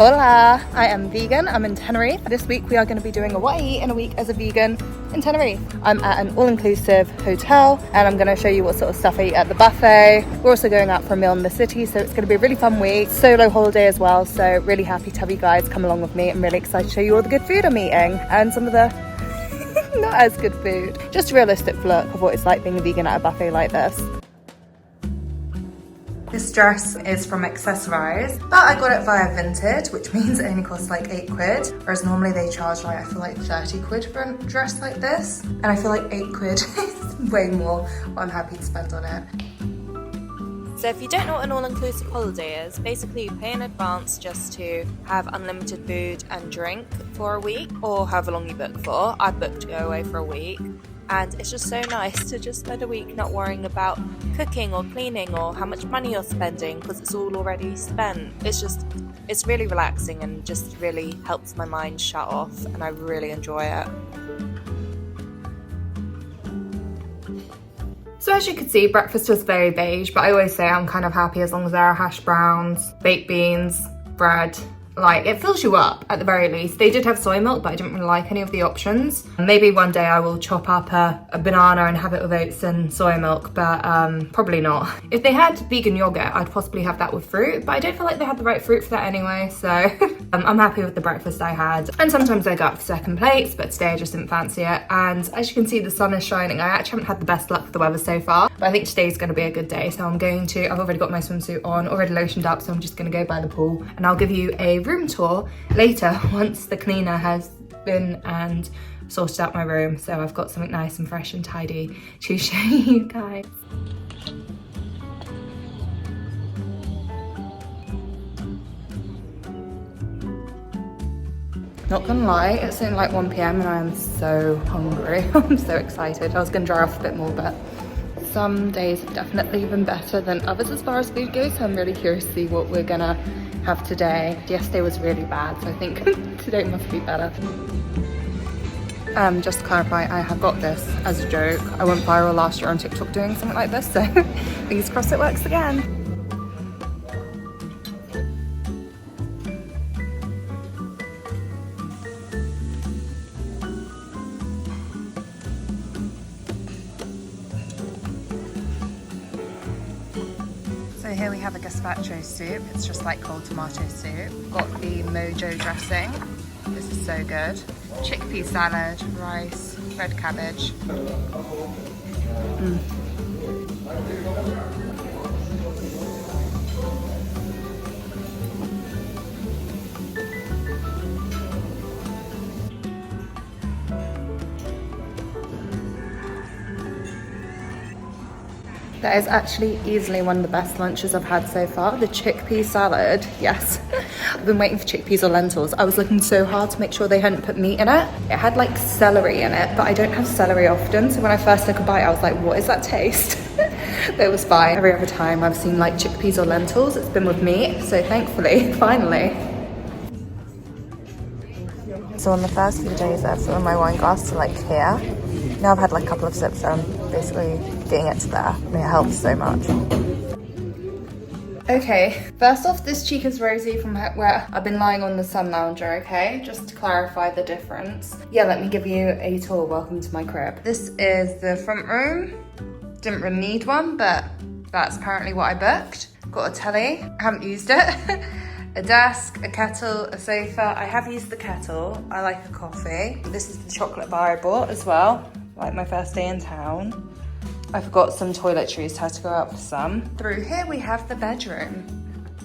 Hola, I am vegan. I'm in Tenerife. This week we are going to be doing a what I eat in a week as a vegan in Tenerife. I'm at an all-inclusive hotel and I'm going to show you what sort of stuff I eat at the buffet. We're also going out for a meal in the city, so it's going to be a really fun week. Solo holiday as well, so really happy to have you guys come along with me. I'm really excited to show you all the good food I'm eating and some of the not as good food. Just a realistic look of what it's like being a vegan at a buffet like this. This dress is from Accessorize, but I got it via Vinted, which means it only costs like 8 quid, whereas normally they charge like, I feel like 30 quid for a dress like this. And I feel like 8 quid is way more what I'm happy to spend on it. So if you don't know what an all-inclusive holiday is, basically you pay in advance just to have unlimited food and drink for a week, or however long you book for. I booked to go away for a week. And it's just so nice to just spend a week not worrying about cooking or cleaning or how much money you're spending because it's all already spent. It's really relaxing and just really helps my mind shut off, and I really enjoy it. So as you can see, breakfast was very beige, but I always say I'm kind of happy as long as there are hash browns, baked beans, bread. Like, it fills you up at the very least. They did have soy milk, but I didn't really like any of the options. Maybe one day I will chop up a banana and have it with oats and soy milk, but probably not. If they had vegan yogurt, I'd possibly have that with fruit, but I don't feel like they had the right fruit for that anyway, so I'm happy with the breakfast I had. And sometimes I go up for second plates, but today I just didn't fancy it. And as you can see, the sun is shining. I actually haven't had the best luck with the weather so far, but I think today's gonna be a good day, so I've already got my swimsuit on, already lotioned up, so I'm just gonna go by the pool, and I'll give you a room tour later once the cleaner has been and sorted out my room, so I've got something nice and fresh and tidy to show you guys. Not gonna lie, it's only like 1 PM and I am so hungry. I'm so excited. I was gonna dry off a bit more, but some days have definitely been better than others as far as food goes, so I'm really curious to see what we're gonna have today. Yesterday was really bad, so I think today must be better. Just to clarify, I have got this as a joke. I went viral last year on TikTok doing something like this, so fingers crossed it works again. So here we have a gazpacho soup. It's just like cold tomato soup. Got the mojo dressing. This is so good. Chickpea salad, rice, red cabbage. That is actually easily one of the best lunches I've had so far. The chickpea salad, yes. I've been waiting for chickpeas or lentils. I was looking so hard to make sure they hadn't put meat in it. It had like celery in it, but I don't have celery often. So when I first took a bite, I was like, what is that taste? But it was fine. Every other time I've seen like chickpeas or lentils, it's been with meat. So thankfully, finally. So on the first few days, I filled my wine glass to like here. Now I've had like a couple of sips, so I'm basically getting it to there, and it helps so much. Okay, first off, this cheek is rosy from where I've been lying on the sun lounger, okay? Just to clarify the difference. Yeah, let me give you a tour. Welcome to my crib. This is the front room. Didn't really need one, but that's apparently what I booked. Got a telly, I haven't used it. A desk, a kettle, a sofa. I have used the kettle. I like a coffee. This is the chocolate bar I bought as well, like my first day in town. I forgot some toiletries, had to go out for some. Through here we have the bedroom.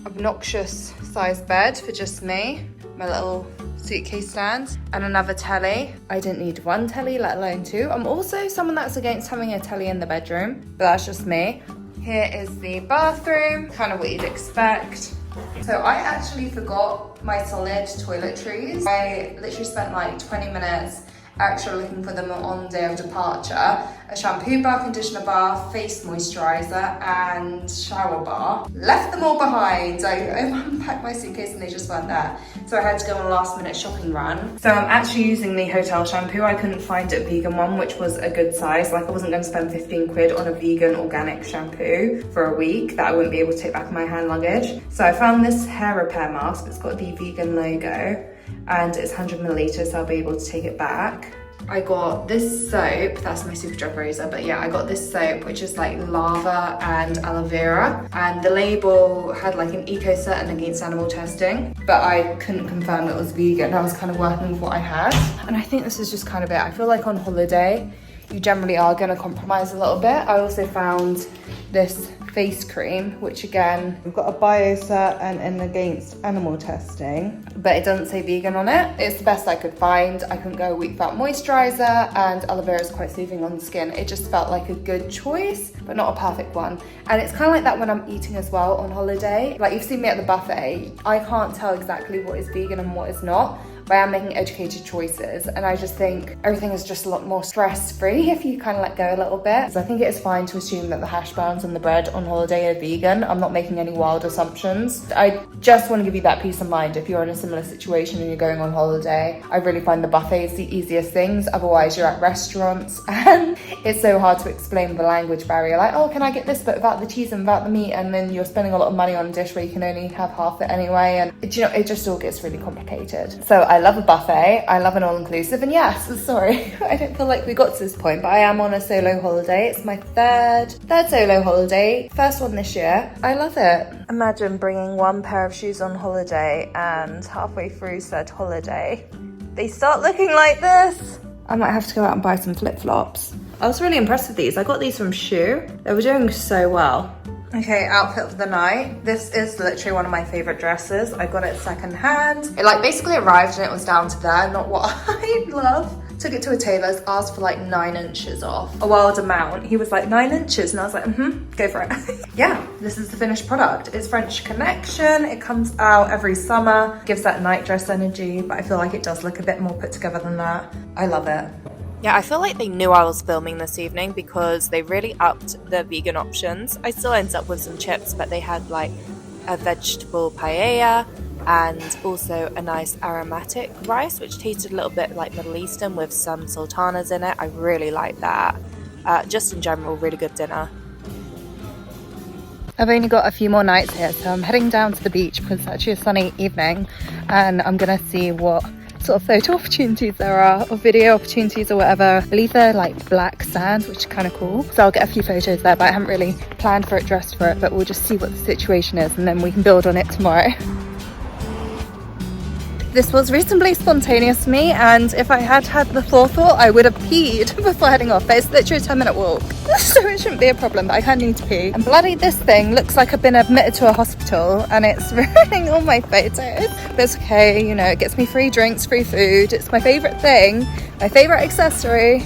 Obnoxious sized bed for just me. My little suitcase stand and another telly. I didn't need one telly, let alone two. I'm also someone that's against having a telly in the bedroom, but that's just me. Here is the bathroom, kind of what you'd expect. So I actually forgot my solid toiletries. I literally spent like 20 minutes actually looking for them on day of departure, a shampoo bar, conditioner bar, face moisturizer, and shower bar. Left them all behind. I unpacked my suitcase and they just weren't there. So I had to go on a last minute shopping run. So I'm actually using the hotel shampoo. I couldn't find a vegan one, which was a good size. Like I wasn't going to spend 15 quid on a vegan organic shampoo for a week that I wouldn't be able to take back in my hand luggage. So I found this hair repair mask. It's got the vegan logo and it's 100 milliliters, so I'll be able to take it back. I got this soap, that's my Superdrug razor, but yeah, I got this soap which is like lava and aloe vera, and the label had like an eco certain against animal testing, but I couldn't confirm it was vegan. I was kind of working with what I had, and I think this is just kind of it. I feel like on holiday you generally are going to compromise a little bit. I also found this face cream, which again, we've got a biocert and against animal testing, but it doesn't say vegan on it. It's the best I could find. I couldn't go a week without moisturizer, and aloe vera is quite soothing on the skin. It just felt like a good choice, but not a perfect one. And it's kind of like that when I'm eating as well on holiday. Like you've seen me at the buffet, I can't tell exactly what is vegan and what is not, but I am making educated choices, and I just think everything is just a lot more stress-free if you kind of let go a little bit. So I think it is fine to assume that the hash browns and the bread on holiday are vegan. I'm not making any wild assumptions. I just want to give you that peace of mind if you're in a similar situation and you're going on holiday. I really find the buffet is the easiest things. Otherwise you're at restaurants and it's so hard to explain the language barrier. Like, oh, can I get this but without the cheese and without the meat? And then you're spending a lot of money on a dish where you can only have half it anyway. And you know, it just all gets really complicated. So I love a buffet. I love an all-inclusive. And yes, sorry, I don't feel like we got to this point, but I am on a solo holiday. It's my third solo holiday. First one this year. I love it. Imagine bringing one pair of shoes on holiday and halfway through said holiday, they start looking like this. I might have to go out and buy some flip-flops. I was really impressed with these. I got these from Shoe. They were doing so well. Okay, outfit of the night. This is literally one of my favorite dresses. I got it secondhand. It like basically arrived and it was down to there, not what I love. Took it to a tailor's, asked for like 9 inches off. A wild amount. He was like 9 inches and I was like, go for it. Yeah, this is the finished product. It's French Connection. It comes out every summer. Gives that night dress energy, but I feel like it does look a bit more put together than that. I love it. Yeah, I feel like they knew I was filming this evening because they really upped the vegan options. I still ended up with some chips, but they had like a vegetable paella and also a nice aromatic rice, which tasted a little bit like Middle Eastern with some sultanas in it. I really like that. Just in general, really good dinner. I've only got a few more nights here, so I'm heading down to the beach because it's actually a sunny evening, and I'm gonna see what sort of photo opportunities there are, or video opportunities or whatever. I believe they're like black sand, which is kind of cool. So I'll get a few photos there, but I haven't really planned for it, dressed for it, but we'll just see what the situation is and then we can build on it tomorrow. This was reasonably spontaneous for me, and if I had had the forethought, I would have peed before heading off, but it's literally a 10-minute walk, so it shouldn't be a problem, but I kind of need to pee. And bloody this thing looks like I've been admitted to a hospital, and it's ruining all my photos, but it's okay, you know, it gets me free drinks, free food. It's my favourite thing, my favourite accessory.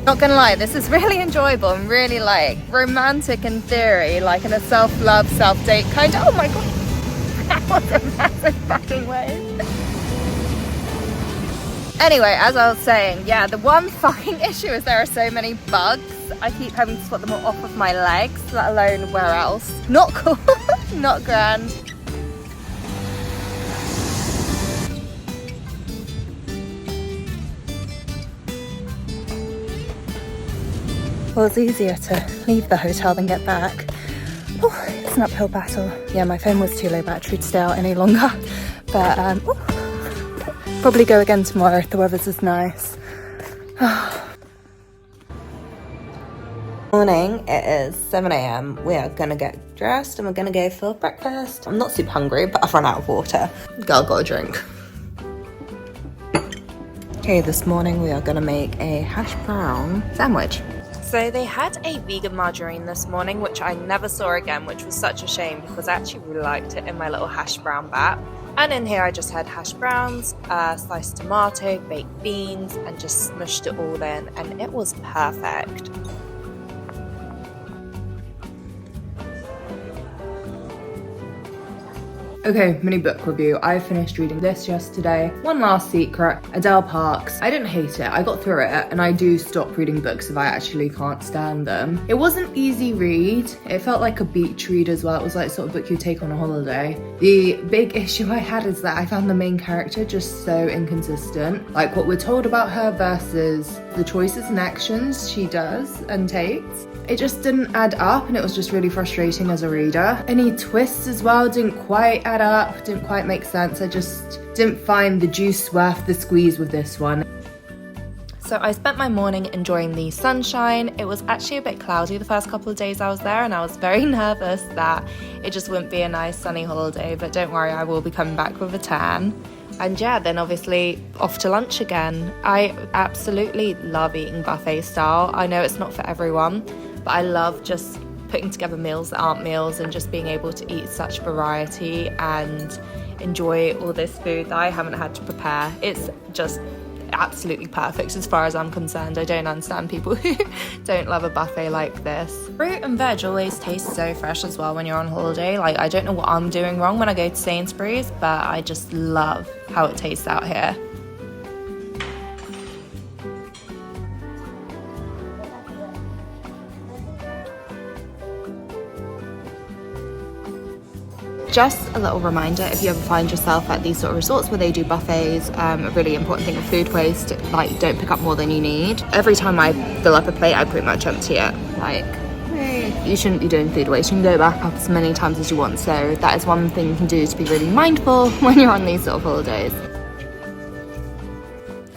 Not gonna lie, this is really enjoyable and really like romantic in theory, like in a self-love, self-date kind of. Oh my god, that was a massive fucking wave. Anyway, as I was saying, yeah, the one fucking issue is there are so many bugs. I keep having to swat them all off of my legs, let alone where else. Not cool, not grand. Well, it's easier to leave the hotel than get back. Oh, it's an uphill battle. Yeah, my phone was too low battery to stay out any longer. But probably go again tomorrow if the weather's as nice. Morning, it is 7 AM. We are gonna get dressed and we're gonna go for breakfast. I'm not super hungry, but I've run out of water. Girl, got a drink. Okay, this morning we are gonna make a hash brown sandwich. So they had a vegan margarine this morning, which I never saw again, which was such a shame because I actually really liked it in my little hash brown bat. And in here I just had hash browns, sliced tomato, baked beans, and just smushed it all in, and it was perfect. Okay, mini book review. I finished reading this yesterday. One Last Secret, Adele Parks. I didn't hate it, I got through it, and I do stop reading books if I actually can't stand them. It wasn't an easy read. It felt like a beach read as well. It was like sort of book you take on a holiday. The big issue I had is that I found the main character just so inconsistent. Like what we're told about her versus the choices and actions she does and takes. It just didn't add up, and it was just really frustrating as a reader. Any twists as well didn't quite add up, didn't quite make sense. I just didn't find the juice worth the squeeze with this one. So I spent my morning enjoying the sunshine. It was actually a bit cloudy the first couple of days I was there, and I was very nervous that it just wouldn't be a nice sunny holiday, but don't worry, I will be coming back with a tan. And yeah, then obviously off to lunch again. I absolutely love eating buffet style. I know it's not for everyone, but I love just putting together meals that aren't meals and just being able to eat such variety and enjoy all this food that I haven't had to prepare. It's just absolutely perfect as far as I'm concerned. I don't understand people who don't love a buffet like this. Fruit and veg always taste so fresh as well when you're on holiday. Like, I don't know what I'm doing wrong when I go to Sainsbury's, but I just love how it tastes out here. Just a little reminder, if you ever find yourself at these sort of resorts where they do buffets, a really important thing with food waste, like, don't pick up more than you need. Every time I fill up a plate, I pretty much empty it. Like, you shouldn't be doing food waste. You can go back up as many times as you want, so that is one thing you can do to be really mindful when you're on these sort of holidays.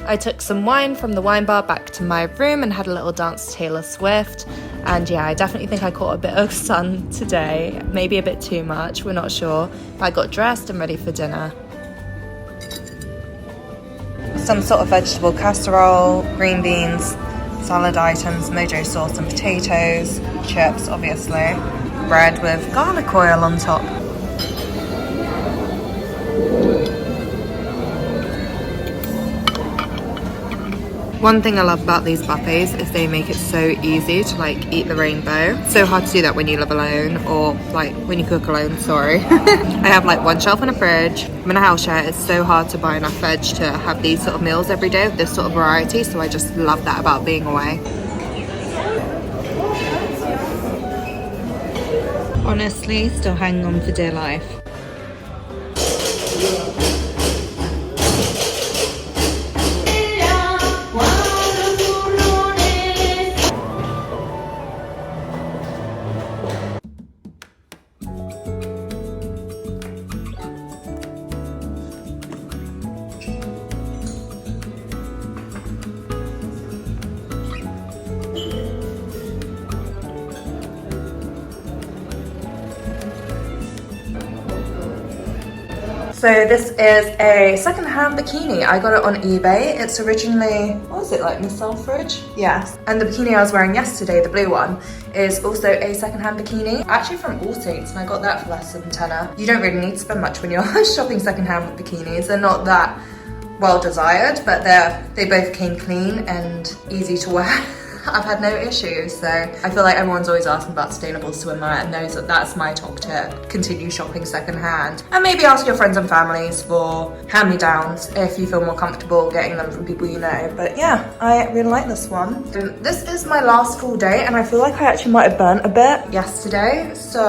I took some wine from the wine bar back to my room and had a little dance to Taylor Swift. And yeah, I definitely think I caught a bit of sun today, maybe a bit too much, we're not sure. But I got dressed and ready for dinner. Some sort of vegetable casserole, green beans, salad items, mojo sauce and potatoes, chips obviously, bread with garlic oil on top. One thing I love about these buffets is they make it so easy to like eat the rainbow. It's so hard to do that when you live alone or like when you cook alone, sorry. I have like one shelf in a fridge. I'm in a house share. It's so hard to buy enough veg to have these sort of meals every day with this sort of variety. So I just love that about being away. Honestly, still hanging on for dear life. So this is a second-hand bikini. I got it on eBay. It's originally, what was it, like Miss Selfridge? Yes. And the bikini I was wearing yesterday, the blue one, is also a second-hand bikini. Actually from All Saints, and I got that for less than tenner. You don't really need to spend much when you're shopping second-hand with bikinis. They're not that well desired, but they both came clean and easy to wear. I've had no issues, so I feel like everyone's always asking about sustainable swimwear and knows that that's my top tip. Continue shopping secondhand, and maybe ask your friends and families for hand-me-downs if you feel more comfortable getting them from people you know. But yeah, I really like this one. This is my last full day, and I feel like I actually might have burnt a bit yesterday, so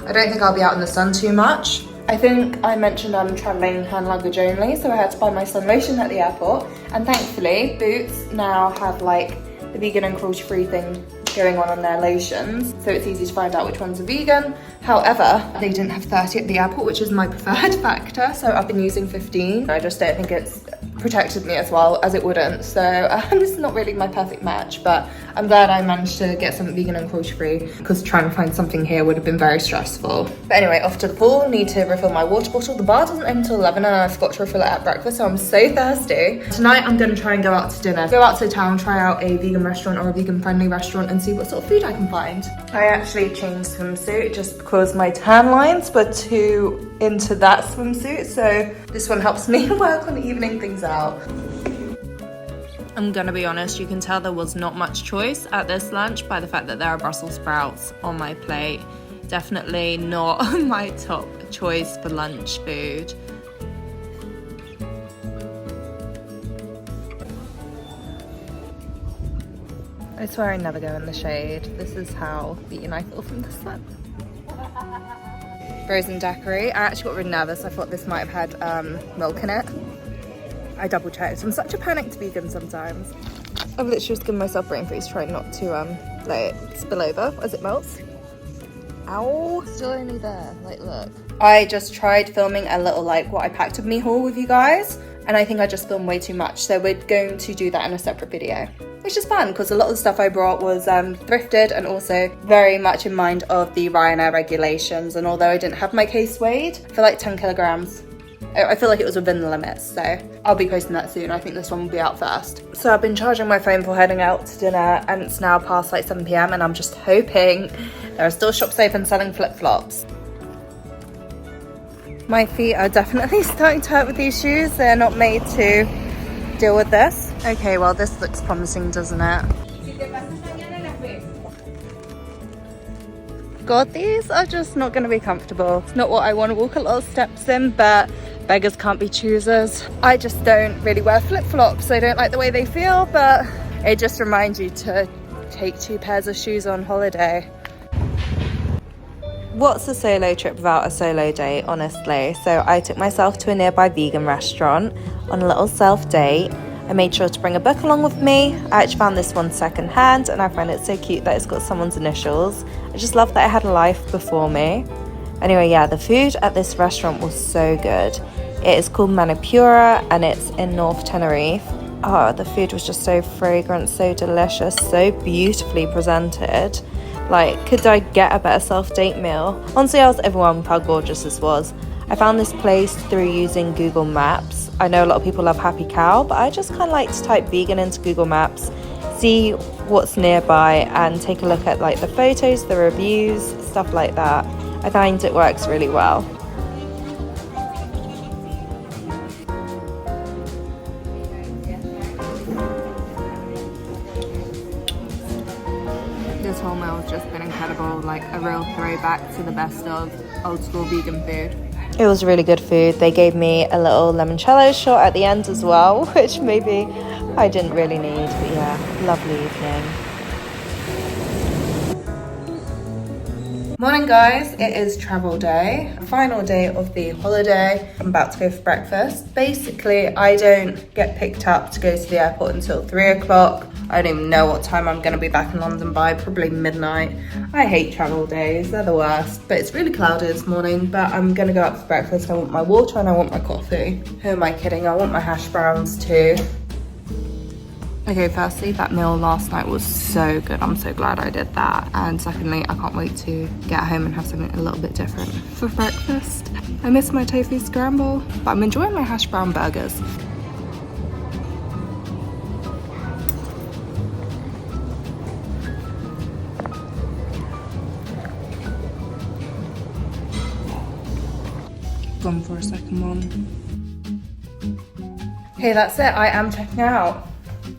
I don't think I'll be out in the sun too much. I think I mentioned I'm travelling hand luggage only, so I had to buy my sun lotion at the airport, and thankfully Boots now have like the vegan and cruelty-free thing going on their lotions, so it's easy to find out which ones are vegan. However, they didn't have 30 at the airport, which is my preferred factor, so I've been using 15. I just don't think it's protected me as well as it wouldn't, so this is not really my perfect match, but I'm glad I managed to get something vegan and cruelty-free, because trying to find something here would have been very stressful. But anyway, off to the pool, need to refill my water bottle. The bar doesn't open until 11 and I forgot to refill it at breakfast, so I'm so thirsty. Tonight I'm going to try and go out to dinner, go out to town, try out a vegan restaurant or a vegan friendly restaurant and see what sort of food I can find. I actually changed swimsuit just because my tan lines were too into that swimsuit, so this one helps me work on evening things out. I'm gonna be honest, you can tell there was not much choice at this lunch by the fact that there are Brussels sprouts on my plate. Definitely not my top choice for lunch food. I swear I never go in the shade. This is how beaten I feel from the sun. Frozen daiquiri. I actually got really nervous. I thought this might have had milk in it. I double checked. I'm such a panicked vegan sometimes. I've literally just given myself brain freeze trying not to let it spill over as it melts. Ow, still only there, like look. I just tried filming a little like what I packed with me haul with you guys, and I think I just filmed way too much, so we're going to do that in a separate video. Which is fun because a lot of the stuff I brought was thrifted and also very much in mind of the Ryanair regulations, and although I didn't have my case weighed for like 10 kilograms, I feel like it was within the limits, so I'll be posting that soon. I think this one will be out first. So I've been charging my phone for heading out to dinner, and it's now past like 7 PM, and I'm just hoping there are still shops open selling flip-flops. My feet are definitely starting to hurt with these shoes. They're not made to deal with this. Okay, well this looks promising, doesn't it? God, these are just not going to be comfortable. It's not what I want to walk a lot of steps in, but beggars can't be choosers. I just don't really wear flip-flops. I don't like the way they feel, but it just reminds you to take 2 pairs of shoes on holiday. What's a solo trip without a solo date, honestly? So I took myself to a nearby vegan restaurant on a little self-date. I made sure to bring a book along with me. I actually found this one secondhand, and I find it so cute that it's got someone's initials. I just love that I had a life before me. Anyway, yeah, the food at this restaurant was so good. It is called Manipura, and it's in North Tenerife. Oh, the food was just so fragrant, so delicious, so beautifully presented. Like, could I get a better self-date meal? Honestly, I was overwhelmed with how gorgeous this was. I found this place through using Google Maps. I know a lot of people love Happy Cow, but I just kind of like to type vegan into Google Maps, see what's nearby, and take a look at like the photos, the reviews, stuff like that. I find it works really well. This whole meal has just been incredible, like a real throwback to the best of old school vegan food. It was really good food. They gave me a little limoncello shot at the end as well, which maybe I didn't really need, but yeah, lovely evening. Morning guys, it is travel day, final day of the holiday. I'm about to go for breakfast. Basically, I don't get picked up to go to the airport until 3 o'clock. I don't even know what time I'm gonna be back in London by, probably midnight. I hate travel days, they're the worst. But it's really cloudy this morning, but I'm gonna go out for breakfast. I want my water and I want my coffee. Who am I kidding? I want my hash browns too. Okay, firstly, that meal last night was so good. I'm so glad I did that. And secondly, I can't wait to get home and have something a little bit different for breakfast. I miss my tofu scramble, but I'm enjoying my hash brown burgers. Gone for a second one. Okay, that's it. I am checking out.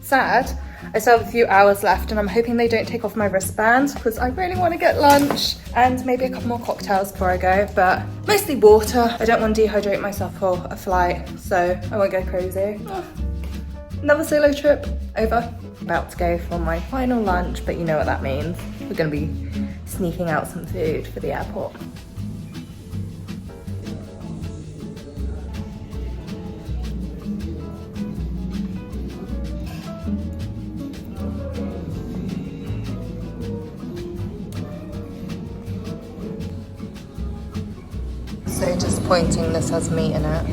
Sad. I still have a few hours left, and I'm hoping they don't take off my wristband because I really want to get lunch and maybe a couple more cocktails before I go, but mostly water. I don't want to dehydrate myself for a flight, so I won't go crazy. Another solo trip over. About to go for my final lunch, but you know what that means. We're going to be sneaking out some food for the airport. So disappointing this has meat in it.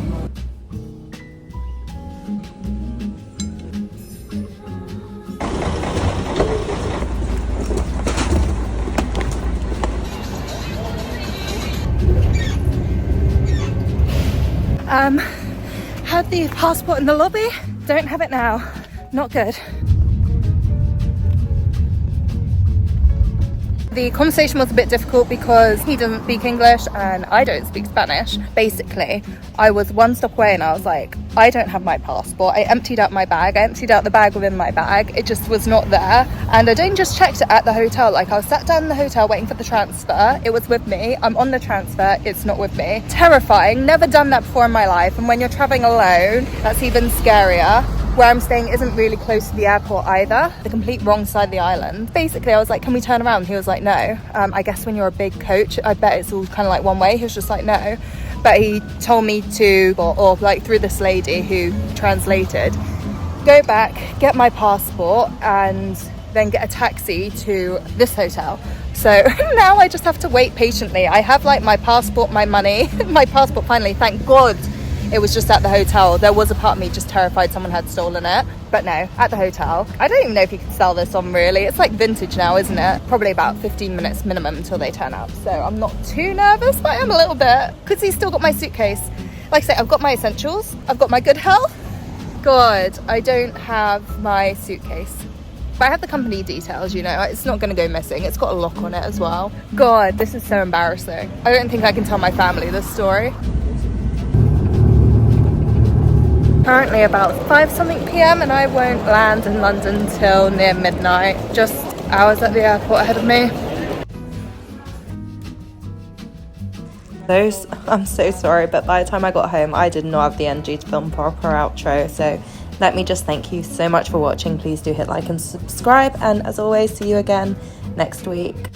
Had the passport in the lobby, don't have it now. Not good. The conversation was a bit difficult because he doesn't speak English and I don't speak Spanish. Basically, I was one stop away and I was like, I don't have my passport. I emptied out my bag. I emptied out the bag within my bag. It just was not there. And I didn't just check it at the hotel. Like, I was sat down in the hotel waiting for the transfer. It was with me. I'm on the transfer. It's not with me. Terrifying. Never done that before in my life. And when you're traveling alone, that's even scarier. Where I'm staying isn't really close to the airport either, the complete wrong side of the island. Basically, I was like, can we turn around? He was like, no. I guess when you're a big coach, I bet it's all kind of like one way. He was just like, no. But he told me to, or like through this lady who translated, go back, get my passport, and then get a taxi to this hotel. So now I just have to wait patiently. I have like my passport, my money, my passport finally, thank God. It was just at the hotel. There was a part of me just terrified someone had stolen it. But no, at the hotel. I don't even know if you can sell this on really. It's like vintage now, isn't it? Probably about 15 minutes minimum until they turn up. So I'm not too nervous, but I am a little bit. Because he's still got my suitcase. Like I say, I've got my essentials. I've got my good health. God, I don't have my suitcase. But I have the company details, you know. It's not going to go missing. It's got a lock on it as well. God, this is so embarrassing. I don't think I can tell my family this story. Currently about 5-something p.m. and I won't land in London till near midnight. Just hours at the airport ahead of me. I'm so sorry, but by the time I got home, I did not have the energy to film proper outro. So let me just thank you so much for watching. Please do hit like and subscribe. And as always, see you again next week.